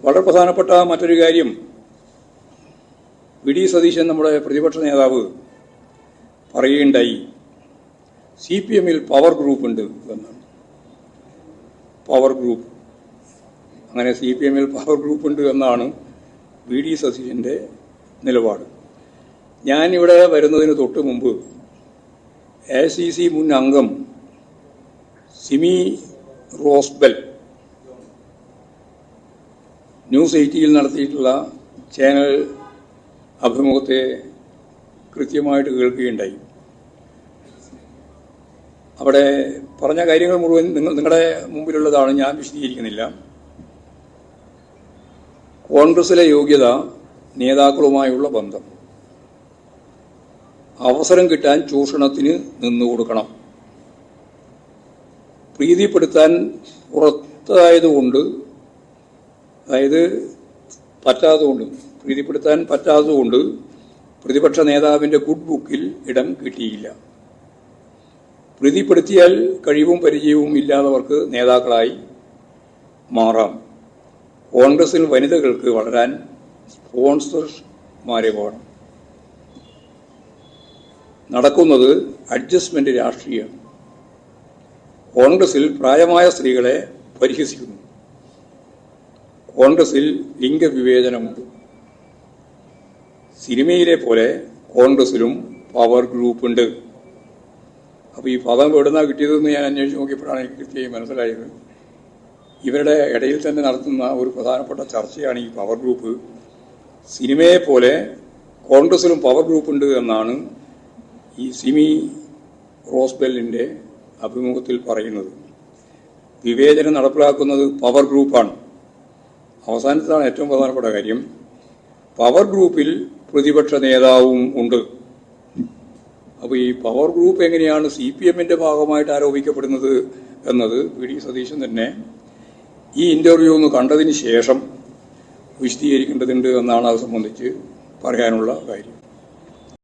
വളരെ പ്രധാനപ്പെട്ട മറ്റൊരു കാര്യം, വി ഡി സതീശൻ നമ്മുടെ പ്രതിപക്ഷ നേതാവ് പറയുകയുണ്ടായി, CPM-ൽ പവർ ഗ്രൂപ്പ് ഉണ്ട് എന്നാണ്. പവർ ഗ്രൂപ്പ്, അങ്ങനെ CPM-ൽ പവർ ഗ്രൂപ്പ് ഉണ്ട് എന്നാണ് വി ഡി സതീശൻ്റെ നിലപാട്. ഞാനിവിടെ വരുന്നതിന് തൊട്ട് മുമ്പ് AICC മുൻ അംഗം സിമി റോസ്ബെൽ ന്യൂസ് 18 നടത്തിയിട്ടുള്ള ചാനൽ അഭിമുഖത്തെ കൃത്യമായിട്ട് കേൾക്കുകയുണ്ടായി. അവിടെ പറഞ്ഞ കാര്യങ്ങൾ മുഴുവൻ നിങ്ങളുടെ മുമ്പിലുള്ളതാണ്, ഞാൻ വിശദീകരിക്കുന്നില്ല. കോൺഗ്രസിലെ യോഗ്യത, നേതാക്കളുമായുള്ള ബന്ധം, അവസരം കിട്ടാൻ ചൂഷണത്തിന് നിന്നുകൊടുക്കണം, പ്രീതിപ്പെടുത്താൻ പുറത്തായതുകൊണ്ട്, അതായത് പ്രീതിപ്പെടുത്താൻ പറ്റാത്തതുകൊണ്ട് പ്രതിപക്ഷ നേതാവിൻ്റെ ഗുഡ് ബുക്കിൽ ഇടം കിട്ടിയില്ല. പ്രീതിപ്പെടുത്തിയാൽ കഴിവും പരിചയവും ഇല്ലാത്തവർക്ക് നേതാക്കളായി മാറാം. കോൺഗ്രസിൽ വനിതകൾക്ക് വളരാൻ സ്പോൺസർമാരെ വേണം. നടക്കുന്നത് അഡ്ജസ്റ്റ്മെന്റ് രാഷ്ട്രീയം. കോൺഗ്രസിൽ പ്രായമായ സ്ത്രീകളെ പരിഹസിക്കുന്നു. കോൺഗ്രസിൽ ലിംഗവിവേചനമുണ്ട്. സിനിമയിലെ പോലെ കോൺഗ്രസിലും പവർ ഗ്രൂപ്പുണ്ട്. അപ്പോൾ ഈ പദം എവിടുന്നാണ് കിട്ടിയതെന്ന് ഞാൻ അന്വേഷിച്ച് നോക്കിയപ്പോഴാണ് എനിക്ക് കൃത്യമായി മനസ്സിലായത്. ഇവരുടെ ഇടയിൽ തന്നെ നടത്തുന്ന ഒരു പ്രധാനപ്പെട്ട ചർച്ചയാണ് ഈ പവർ ഗ്രൂപ്പ്. സിനിമയെ പോലെ കോൺഗ്രസിലും പവർ ഗ്രൂപ്പുണ്ട് എന്നാണ് ഈ സിമി റോസ്ബെല്ലിൻ്റെ അഭിമുഖത്തിൽ പറയുന്നത്. വിവേചനം നടപ്പിലാക്കുന്നത് പവർ ഗ്രൂപ്പാണ്. അവസാനത്താണ് ഏറ്റവും പ്രധാനപ്പെട്ട കാര്യം, പവർ ഗ്രൂപ്പിൽ പ്രതിപക്ഷ നേതാവും ഉണ്ട്. അപ്പോൾ ഈ പവർ ഗ്രൂപ്പ് എങ്ങനെയാണ് CPM-ന്റെ ഭാഗമായിട്ട് ആരോപിക്കപ്പെടുന്നത് എന്നത് വി ഡി സതീശൻ തന്നെ ഈ ഇന്റർവ്യൂ ഒന്ന് കണ്ടതിന് ശേഷം വിശദീകരിക്കേണ്ടതുണ്ട് എന്നാണ് അത് സംബന്ധിച്ച് പറയാനുള്ള കാര്യം.